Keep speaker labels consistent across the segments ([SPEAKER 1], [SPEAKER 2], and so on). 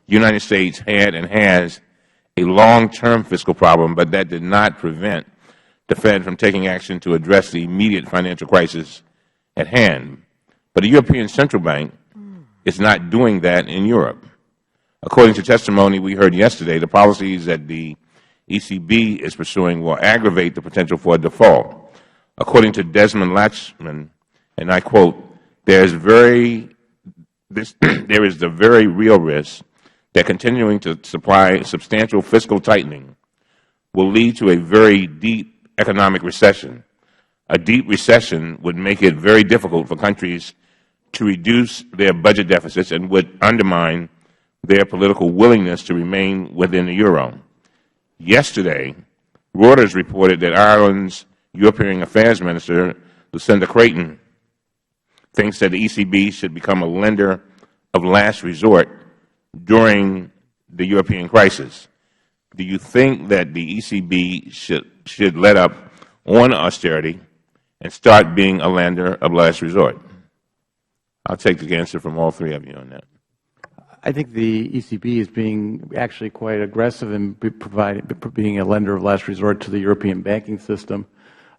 [SPEAKER 1] the United States had and has a long-term fiscal problem, but that did not prevent the Fed from taking action to address the immediate financial crisis at hand. But the European Central Bank is not doing that in Europe. According to testimony we heard yesterday, the policies that the ECB is pursuing will aggravate the potential for a default. According to Desmond Latchman, and I quote, there is the very real risk that continuing to supply substantial fiscal tightening will lead to a very deep economic recession. A deep recession would make it very difficult for countries to reduce their budget deficits and would undermine their political willingness to remain within the euro. Yesterday, Reuters reported that Ireland's European Affairs Minister, Lucinda Creighton, thinks that the ECB should become a lender of last resort during the European crisis. Do you think that the ECB should let up on austerity and start being a lender of last resort? I'll take the answer from all three of you on that.
[SPEAKER 2] I think the ECB is being actually quite aggressive in being a lender of last resort to the European banking system.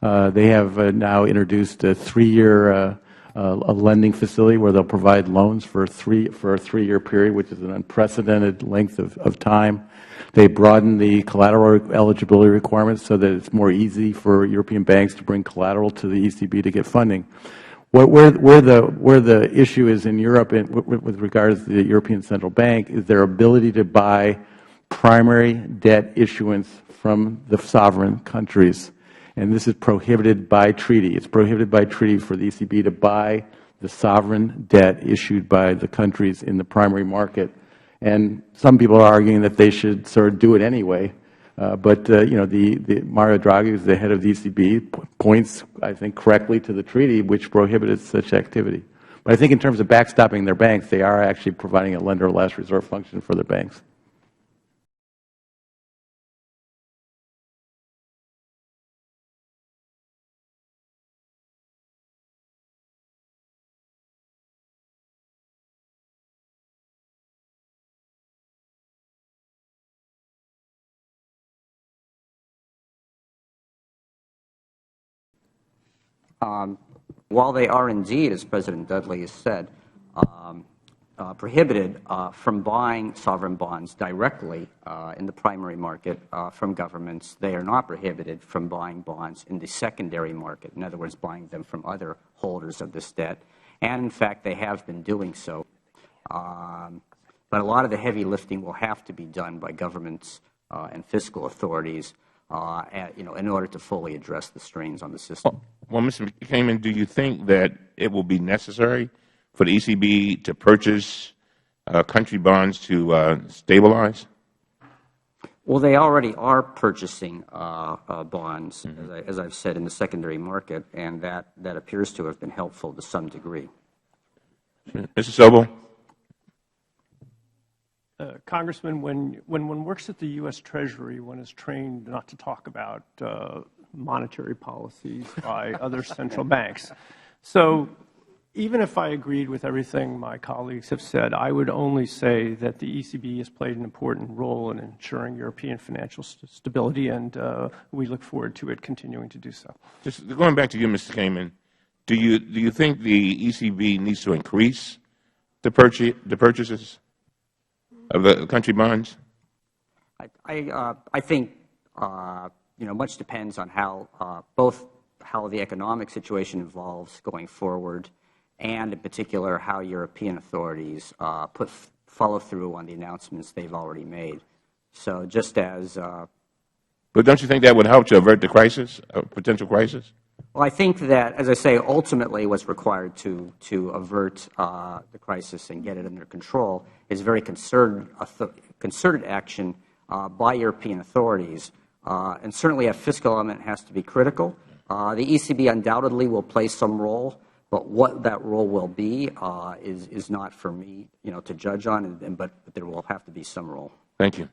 [SPEAKER 2] They have now introduced a 3-year lending facility where they'll provide loans for a 3-year period, which is an unprecedented length of time. They broadened the collateral eligibility requirements so that it's more easy for European banks to bring collateral to the ECB to get funding. Where the issue is in Europe with regards to the European Central Bank is their ability to buy primary debt issuance from the sovereign countries. And this is prohibited by treaty. It's prohibited by treaty for the ECB to buy the sovereign debt issued by the countries in the primary market. And some people are arguing that they should sort of do it anyway. But Mario Draghi, who is the head of the ECB, points, I think, correctly to the treaty, which prohibited such activity. But I think in terms of backstopping their banks, they are actually providing a lender of last resort function for their banks.
[SPEAKER 3] While they are indeed, as President Dudley has said, prohibited from buying sovereign bonds directly in the primary market from governments, they are not prohibited from buying bonds in the secondary market, in other words, buying them from other holders of this debt. And, in fact, they have been doing so. But a lot of the heavy lifting will have to be done by governments and fiscal authorities in order to fully address the strains on the system.
[SPEAKER 1] Well, Mr. Kamin, do you think that it will be necessary for the ECB to purchase country bonds to stabilize?
[SPEAKER 3] Well, they already are purchasing bonds, as I've said, in the secondary market, and that appears to have been helpful to some degree.
[SPEAKER 1] Mr. Sobel?
[SPEAKER 4] Congressman, when one works at the U.S. Treasury, one is trained not to talk about monetary policies by other central banks. So even if I agreed with everything my colleagues have said, I would only say that the ECB has played an important role in ensuring European financial stability, and we look forward to it continuing to do so.
[SPEAKER 1] Just going back to you, Mr. Kamin, do you think the ECB needs to increase the purchases of the country bonds?
[SPEAKER 3] I think much depends on how both how the economic situation evolves going forward, and in particular how European authorities follow through on the announcements they've already made. So just as
[SPEAKER 1] but don't you think that would help to avert the crisis, a potential crisis?
[SPEAKER 3] Well, I think that, as I say, ultimately what's required to avert the crisis and get it under control is very concerted action by European authorities. And certainly a fiscal element has to be critical. The ECB undoubtedly will play some role, but what that role will be is not for me to judge on, but there will have to be some role.
[SPEAKER 1] Thank you.